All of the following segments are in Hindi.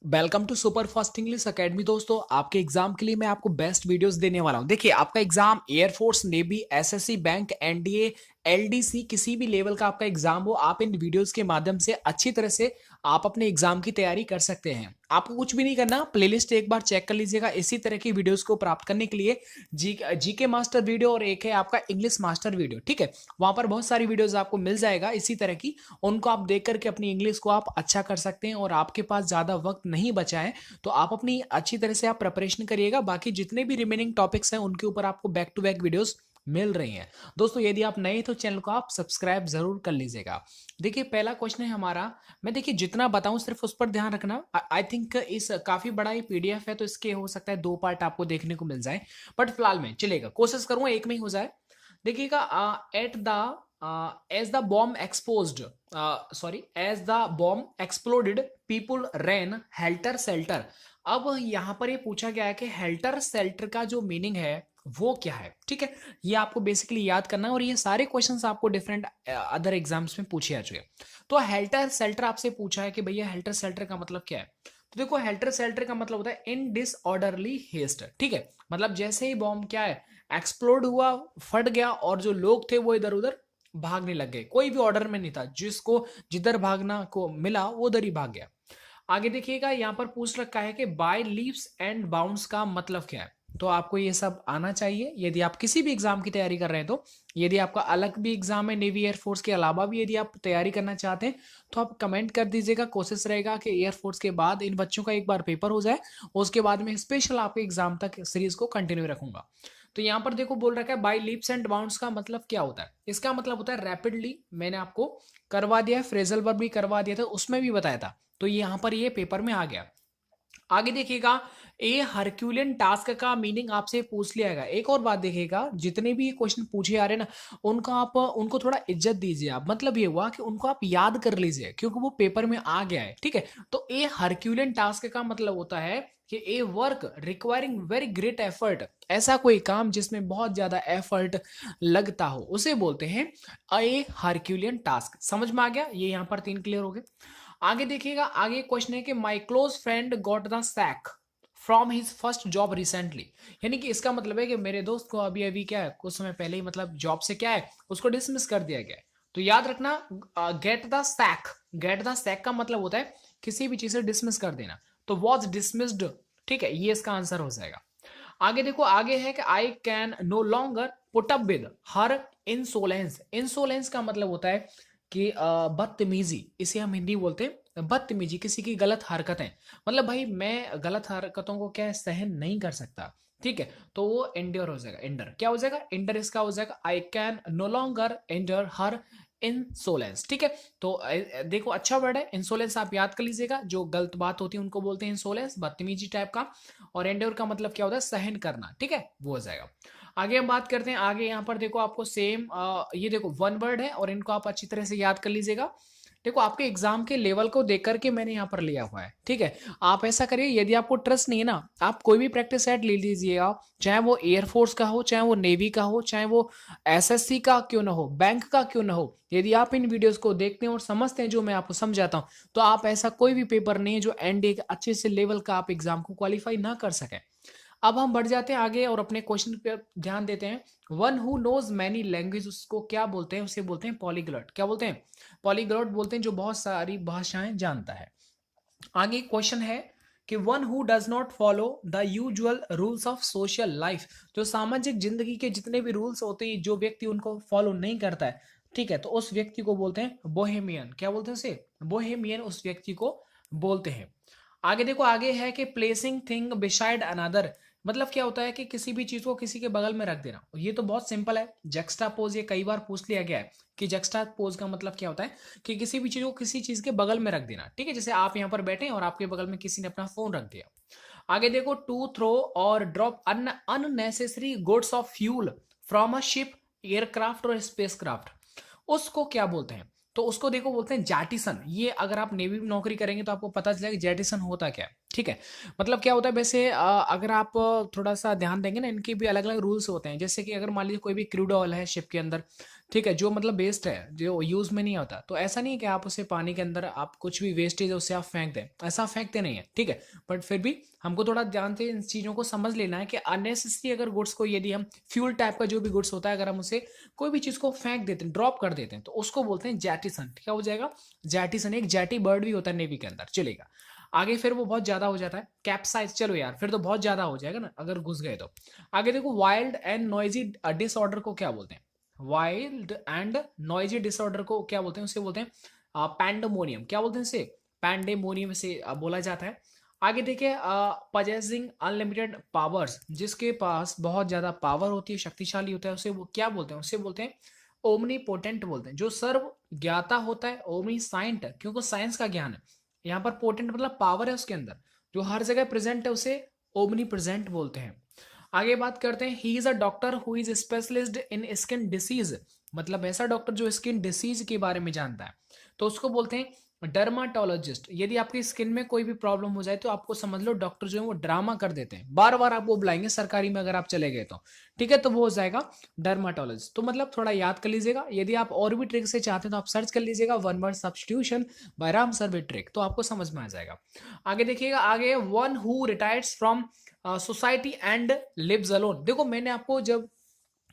Welcome to super fast English academy. दोस्तों, आपके एग्जाम के लिए मैं आपको बेस्ट वीडियोस देने वाला हूं। देखिए, आपका exam air force, navy, SSC, bank, NDA, LDC, किसी भी लेवल का आपका एग्जाम हो, आप इन वीडियोस के माध्यम से अच्छी तरह से आप अपने एग्जाम की तैयारी कर सकते हैं। आपको कुछ भी नहीं करना, प्लेलिस्ट एक बार चेक कर लीजिएगा। इसी तरह की वीडियोस को प्राप्त करने के लिए जीके मास्टर वीडियो और एक है आपका इंग्लिश मास्टर वीडियो, ठीक है। वहां पर बहुत सारी वीडियोस आपको मिल जाएगा इसी तरह की। उनको आप देख करके अपनी इंग्लिश को आप अच्छा कर सकते हैं। और आपके पास ज्यादा वक्त नहीं बचा है तो आप अपनी अच्छी तरह से आप प्रिपरेशन करिएगा। बाकी जितने भी रिमेनिंग टॉपिक्स हैं उनके ऊपर आपको बैक टू बैक वीडियोस मिल रही हैं। दोस्तों, यदि आप नए तो चैनल को आप सब्सक्राइब जरूर कर लीजिएगा। देखिए, पहला क्वेश्चन है हमारा। मैं देखिए जितना बताऊं सिर्फ उस पर ध्यान रखना। आई थिंक इस काफी बड़ा ये पीडीएफ है तो इसके हो सकता है 2 पार्ट आपको देखने को मिल जाए, बट फिलहाल मैं चलेगा, कोशिश करूंगा एक में ही हो जाए। देखिएगा, at the as the bomb exposed sorry as the bomb exploded people ran helter skelter। अब यहां पर ये पूछा गया है कि हेल्टर सेल्टर का जो मीनिंग है वो क्या है, ठीक है। ये आपको बेसिकली याद करना है और ये सारे क्वेश्चंस आपको डिफरेंट अदर एग्जाम्स में पूछे आ चुके हैं। तो हेल्टर सेल्टर आपसे पूछा है कि भैया हेल्टर सेल्टर का मतलब क्या है। तो देखो, हेल्टर सेल्टर का मतलब होता है इन डिसऑर्डरली हेस्ट, ठीक है। मतलब जैसे ही बॉम्ब क्या है एक्सप्लोड हुआ, फट गया और जो लोग थे वो इधर उधर भागने लग गए। कोई भी ऑर्डर में नहीं था, जिसको जिधर भागना को मिला वो उधर ही भाग गया। आगे देखिएगा, यहां पर पूछ रखा है कि बाय लीव्स एंड बाउंड्स का मतलब क्या है। तो आपको ये सब आना चाहिए यदि आप किसी भी एग्जाम की तैयारी कर रहे हैं। तो यदि आपका अलग भी एग्जाम है नेवी एयरफोर्स के अलावा भी यदि आप तैयारी करना चाहते हैं तो आप कमेंट कर दीजिएगा। कोशिश रहेगा कि एयरफोर्स के बाद इन बच्चों का एक बार पेपर हो जाए, उसके बाद में स्पेशल आपके एग्जाम तक सीरीज को कंटिन्यू रखूंगा। तो यहां पर देखो बोल रखा है बाय लीप्स एंड बाउंड्स का मतलब क्या होता है। इसका मतलब होता है रैपिडली, मैंने आपको करवा दिया है, फ्रेजल वर्ब भी करवा दिया था, उसमें भी बताया था। तो यहां पर ये पेपर में आ गया। आगे देखिएगा, ए हरक्यूलियन टास्क का मीनिंग आपसे पूछ लिया गया। एक और बात देखिएगा, जितने भी क्वेश्चन पूछे आ रहे हैं ना उनको आप उनको थोड़ा इज्जत दीजिए। आप मतलब ये हुआ कि उनको आप याद कर लीजिए क्योंकि वो पेपर में आ गया है, ठीक है। तो ए हरक्यूलियन टास्क का मतलब होता है कि a work requiring very great effort. ऐसा कोई काम जिसमें बहुत ज्यादा एफर्ट लगता हो उसे बोलते हैं ए हरक्यूलियन टास्क। समझ में आ गया, ये यहां पर 3 क्लियर हो गए। आगे देखिएगा, आगे क्वेश्चन है कि my close friend got the sack from his first job recently. यानी कि इसका मतलब है कि मेरे दोस्त को अभी अभी क्या है, कुछ समय पहले ही मतलब जॉब से क्या है उसको डिसमिस कर दिया गया है। तो याद रखना, get the sack, get the sack का मतलब होता है किसी भी चीज से डिसमिस कर देना। तो वॉज डिसमिस्ड, ठीक है, ये इसका आंसर हो जाएगा। आगे देखो, आगे है कि I can no longer put up with her insolence. Insolence का मतलब होता है कि बदतमीजी, इसे हम हिंदी बोलते हैं बदतमीजी, किसी की गलत हरकतें। मतलब भाई मैं गलत हरकतों को क्या सहन नहीं कर सकता, ठीक है। तो वो एंडर हो जाएगा, एंडर क्या हो जाएगा, एंडर इसका हो जाएगा I can no longer endure her insolence, ठीक है। तो देखो अच्छा वर्ड है इंसोलेंस, आप याद कर लीजिएगा। जो गलत बात होती है उनको बोलते हैं इंसोलेंस, बदतमीजी टाइप का। और एंडोर का मतलब क्या होता है, सहन करना, ठीक है, वो हो जाएगा। आगे हम बात करते हैं। आगे यहाँ पर देखो आपको सेम ये देखो 1 वर्ड है और इनको आप अच्छी तरह से याद कर लीजिएगा। देखो, आपके एग्जाम के लेवल को देख करके मैंने यहाँ पर लिया हुआ है, ठीक है। आप ऐसा करिए, यदि आपको ट्रस्ट नहीं है ना, आप कोई भी प्रैक्टिस सेट ले लीजिएगा, चाहे वो एयरफोर्स का हो, चाहे वो नेवी का हो, चाहे वो एसएससी का क्यों ना हो, बैंक का क्यों ना हो। यदि आप इन वीडियोस को देखते हैं और समझते हैं जो मैं आपको समझाता हूं, तो आप ऐसा कोई भी पेपर नहीं है जो एनडीए के अच्छे से लेवल का आप एग्जाम को क्वालिफाई ना कर सके। अब हम बढ़ जाते हैं आगे और अपने क्वेश्चन पे ध्यान देते हैं। One who knows many language, उसको क्या बोलते हैं, उसे बोलते हैं पॉलीग्लॉट। क्या बोलते हैं, पॉलीग्लॉट बोलते हैं जो बहुत सारी भाषाएं जानता है। आगे क्वेश्चन है कि one who does not follow the usual rules of social life. जो सामाजिक जिंदगी के जितने भी रूल्स होते हैं जो व्यक्ति उनको फॉलो नहीं करता है, ठीक है, तो उस व्यक्ति को बोलते हैं बोहेमियन। क्या बोलते हैं उसे, बोहेमियन उस व्यक्ति को बोलते हैं। आगे देखो, आगे है कि प्लेसिंग थिंग बिसाइड अनदर। मतलब क्या होता है कि किसी भी चीज को किसी के बगल में रख देना। ये तो बहुत सिंपल है, जक्स्टापोज, ये कई बार पूछ लिया गया है कि जक्स्टापोज का मतलब क्या होता है कि किसी भी चीज को किसी चीज के बगल में रख देना, ठीक है। जैसे आप यहाँ पर बैठे और आपके बगल में किसी ने अपना फोन रख दिया। आगे देखो, टू थ्रो और drop unnecessary goods of fuel from a ship, aircraft और स्पेसक्राफ्ट, उसको क्या बोलते हैं। तो उसको देखो बोलते हैं जैटिसन। ये अगर आप नेवी में नौकरी करेंगे तो आपको पता चलेगा जैटिसन होता क्या है, ठीक है। मतलब क्या होता है वैसे, अगर आप थोड़ा सा ध्यान देंगे ना, इनके भी अलग अलग रूल्स होते हैं। जैसे कि अगर मान लीजिए कोई भी क्रूड ऑयल है शिप के अंदर, ठीक है, जो मतलब वेस्ट है, जो यूज में नहीं होता, तो ऐसा नहीं है कि आप उसे पानी के अंदर आप कुछ भी वेस्टेज है उससे आप फेंक दें, ऐसा फेंकते नहीं है, ठीक है। बट फिर भी हमको थोड़ा ध्यान से इन चीजों को समझ लेना है कि अननेसेसरी अगर गुड्स को, यदि हम फ्यूल टाइप का जो भी गुड्स होता है, अगर हम उसे कोई भी चीज को फेंक देते हैं, ड्रॉप कर देते हैं, तो उसको बोलते हैं जैटिसन। क्या हो जाएगा? जैटिसन। एक जेटी बर्ड भी होता है नेवी के अंदर, चलेगा। आगे फिर वो बहुत ज्यादा हो जाता है कैप्साइज। चलो यार, फिर तो बहुत ज्यादा हो जाएगा ना अगर घुस गए तो। आगे देखो, वाइल्ड एंड नॉइजी डिसऑर्डर को क्या बोलते हैं? वाइल्ड एंड नॉइजी डिसऑर्डर को क्या बोलते हैं? उसे बोलते हैं पैंडेमोनियम। क्या बोलते हैं इसे? पैंडेमोनियम से बोला जाता है। आगे देखिए, पजेसिंग अनलिमिटेड पावर्स, जिसके पास बहुत ज्यादा पावर होती है, शक्तिशाली होता है, उसे वो क्या बोलते हैं? उसे बोलते हैं ओमनीपोटेंट बोलते हैं। जो सर्व ज्ञाता होता है, ओमनी साइंट, क्योंकि साइंस का ज्ञान है। यहाँ पर पोटेंट मतलब पावर है उसके अंदर, जो हर जगह प्रेजेंट है, उसे ओमनी प्रेजेंट बोलते हैं। आगे बात करते हैं, ही is a doctor who is specialist in skin disease, मतलब ऐसा डॉक्टर जो स्किन डिसीज के बारे में जानता है, तो उसको बोलते हैं डर्माटोलॉजिस्ट। यदि आपकी स्किन में कोई भी प्रॉब्लम हो जाए तो आपको समझ लो डॉक्टर जो है वो ड्रामा कर देते हैं, बार बार आपको बुलाएंगे सरकारी में अगर आप चले गए तो, ठीक है, तो वो हो जाएगा डर्माटोलॉजिस्ट। तो मतलब थोड़ा याद कर लीजिएगा। यदि आप और भी ट्रिक से चाहते हैं तो आप सर्च कर लीजिएगा one word substitution by Ram सर्वे ट्रिक, तो आपको समझ में आ जाएगा। आगे देखिएगा, आगे one who retires from society and lives alone. देखो मैंने आपको जब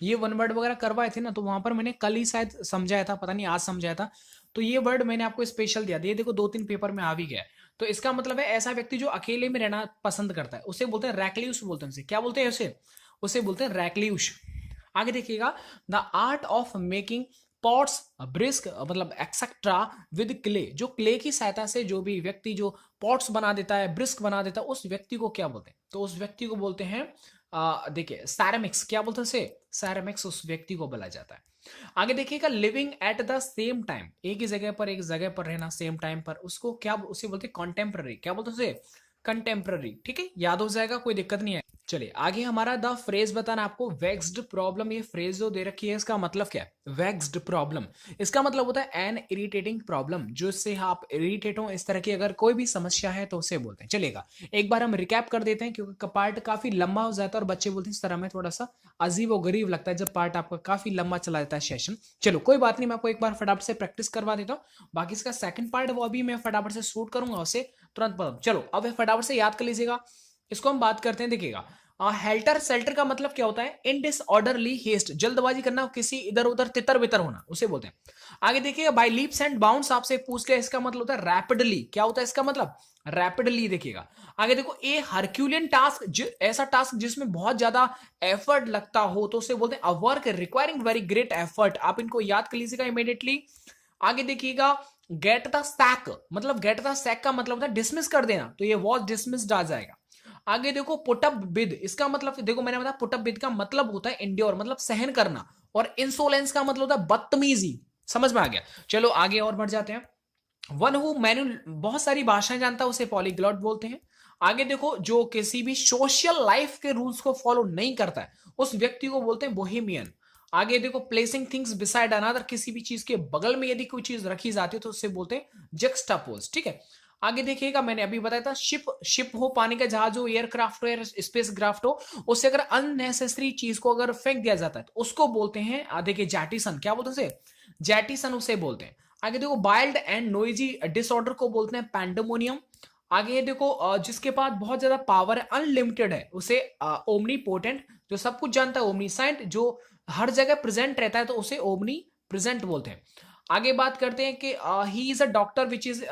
ये वन वर्ड वगैरह करवाए थे ना, तो वहां पर मैंने कल ही शायद समझाया था, पता नहीं आज समझाया था, तो ये वर्ड मैंने आपको स्पेशल दिया था। ये देखो 2-3 पेपर में आ भी गया है। तो इसका मतलब है ऐसा व्यक्ति जो अकेले में रहना पसंद करता है, उसे बोलते हैं रैक्ल्यूस बोलते हैं। उसे क्या बोलते हैं? उसे उसे बोलते हैं रैक्ल्यूस। आगे देखिएगा, the art of making pots brisk, मतलब एक्सेट्रा विद क्ले, जो क्ले की सहायता से जो भी व्यक्ति जो पॉट्स बना देता है, ब्रिस्क बना देता है, उस व्यक्ति को क्या बोलते हैं? तो उस व्यक्ति को बोलते हैं देखिए सैरामिक्स। क्या बोलते हैं उसे? सैरामिक्स उस व्यक्ति को बोला जाता है। आगे देखिएगा, living at the same time, एक ही जगह पर, एक जगह पर रहना सेम टाइम पर, उसको क्या उसे बोलते हैं? कॉन्टेम्प्ररी। क्या बोलते हैं उसे? कंटेम्प्ररी। ठीक है, याद हो जाएगा, कोई दिक्कत नहीं है। चलिए आगे, हमारा द फ्रेज बताना आपको, वेक्स्ड प्रॉब्लम। ये फ्रेज जो दे रखी है इसका मतलब क्या है? वेक्स्ड प्रॉब्लम, इसका मतलब होता है एन इरिटेटिंग प्रॉब्लम, जो इससे आप इरिटेट हो, इस तरह की अगर कोई भी समस्या है तो उसे बोलते हैं। चलेगा, एक बार हम रिकैप कर देते हैं, क्योंकि पार्ट काफी लंबा हो जाता है और बच्चे बोलते हैं इस तरह में थोड़ा सा अजीब और गरीब लगता है जब पार्ट आपका काफी लंबा चला जाता है सेशन। चलो कोई बात नहीं, मैं आपको एक बार फटाफट से प्रैक्टिस करवा देता हूँ। बाकी इसका सेकंड पार्ट वो अभी मैं फटाफट से शूट करूंगा उसे तुरंत पर। चलो अब फटाफट से याद कर लीजिएगा, इसको हम बात करते हैं। देखिएगा, हेल्टर सेल्टर का मतलब क्या होता है? इन डिसऑर्डरली हेस्ट, जल्दबाजी करना, किसी इधर उधर तितर बितर होना, उसे बोलते हैं। आगे देखिएगा, बाय लीप्स एंड बाउंड्स आपसे पूछ लिया, इसका मतलब होता है रैपिडली। क्या होता है इसका मतलब? रैपिडली। देखिएगा आगे देखो, ए हरक्यूलियन टास्क, ऐसा टास्क जिसमें बहुत ज्यादा एफर्ट लगता हो, तो उसे बोलते हैं a work requiring very great effort. आप इनको याद कर लीजिएगा इमीडिएटली। आगे देखिएगा, गेट द सैक, मतलब गेट द सैक का मतलब होता है डिसमिस कर देना, तो ये वॉज डिसमिस्ड आ जाएगा। आगे देखो, पुटअप बिद, इसका मतलब देखो मैंने बताया पुटअप बिद का मतलब होता है इंड्योर, मतलब सहन करना, और इंसोलेंस का मतलब होता है बदतमीजी। समझ में आ गया? चलो आगे और बढ़ जाते हैं। वन हु मैन्युअल, बहुत सारी भाषाएं जानता है, उसे पॉलीग्लॉट बोलते हैं। आगे देखो, जो किसी भी सोशल लाइफ के रूल्स को फॉलो नहीं करता है, उस व्यक्ति को बोलते हैं बोहेमियन। आगे देखो, प्लेसिंग थिंग्स बिसाइड अनदर, किसी भी चीज के बगल में यदि कोई चीज रखी जाती है तो उससे बोलते हैं जक्सटापोज। ठीक है, आगे देखिएगा, मैंने अभी बताया था शिप हो, पानी का जहाज हो, एयरक्राफ्ट हो, स्पेस क्राफ्ट हो, उससे अगर अननेसेसरी चीज को अगर फेंक दिया जाता है तो उसको बोलते हैं देखिए जैटिसन। क्या बोलते हैं उसे? जैटिसन उसे बोलते हैं। आगे देखो, वाइल्ड एंड नोइजी डिसऑर्डर को बोलते हैं पैंडेमोनियम। आगे देखो, जिसके पास बहुत ज्यादा पावर है, अनलिमिटेड है, उसे ओमनी पोटेंट, जो सब कुछ जानता है, ओमनीसाइंट, जो हर जगह प्रेजेंट रहता है, तो उसे ओमनी प्रेजेंट बोलते हैं। आगे बात करते हैं कि he is a doctor which is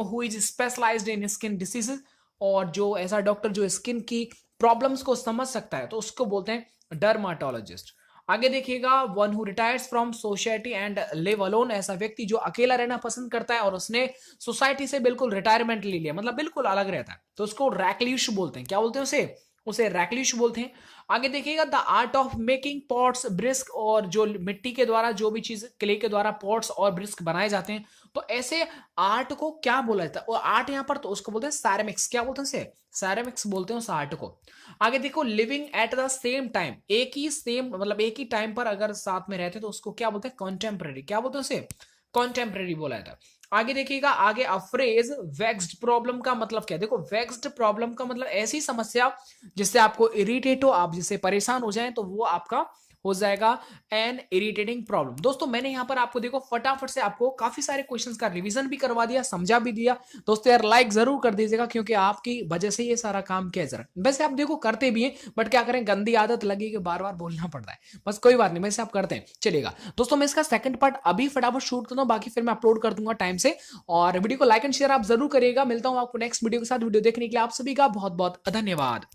who is specialized in skin diseases, और जो ऐसा डॉक्टर जो स्किन की प्रॉब्लम्स को समझ सकता है, तो उसको बोलते हैं डर्माटोलॉजिस्ट। आगे देखिएगा, one who retires from society and live alone, ऐसा व्यक्ति जो अकेला रहना पसंद करता है और उसने सोसाइटी से बिल्कुल रिटायरमेंट ले लिया, मतलब बिल्कुल अलग रहता है, तो उसको रैक्ल्यूश बोलते हैं। क्या बोलते हैं उसे? उसे रैक्ल्यूश बोलते हैं। आगे देखिएगा, the art of making pots brisk, और जो मिट्टी के द्वारा जो भी चीज क्ले के द्वारा पॉट्स और ब्रिस्क बनाए जाते हैं, तो ऐसे आर्ट को क्या बोला जाता है? और आर्ट यहाँ पर तो उसको बोलते हैं सैरामिक्स। क्या बोलते हैं उसे? सैरामिक्स बोलते हैं उस आर्ट को। आगे देखो, living at the same time, एक ही सेम मतलब एक ही टाइम पर अगर साथ में रहते हैं तो उसको क्या बोलते हैं? कॉन्टेम्पररी। क्या बोलते हैं उसे? कॉन्टेम्पररी बोला जाता है। आगे देखिएगा, आगे अफ्रेज वेक्स्ड प्रॉब्लम का मतलब क्या है? देखो, वेक्स्ड प्रॉब्लम का मतलब ऐसी समस्या जिससे आपको इरिटेट हो, आप जिससे परेशान हो जाएं, तो वो आपका हो जाएगा एन इरिटेटिंग प्रॉब्लम। दोस्तों मैंने यहाँ पर आपको देखो फटाफट से आपको काफी सारे क्वेश्चंस का रिवीजन भी करवा दिया, समझा भी दिया। दोस्तों यार लाइक जरूर कर दीजिएगा क्योंकि आपकी वजह से ये सारा काम किया जा रहा है। वैसे आप देखो करते भी हैं बट क्या करें, गंदी आदत लगी कि बार बार बोलना पड़ता है। बस कोई बात नहीं, वैसे आप करते हैं चलेगा। दोस्तों मैं इसका सेकंड पार्ट अभी फटाफट शूट करता हूँ, बाकी फिर मैं अपलोड कर दूंगा टाइम से। और वीडियो को लाइक एंड शेयर आप जरूर करिएगा। मिलता हूँ आपको नेक्स्ट वीडियो के साथ। वीडियो देखने के लिए आप सभी का बहुत बहुत धन्यवाद।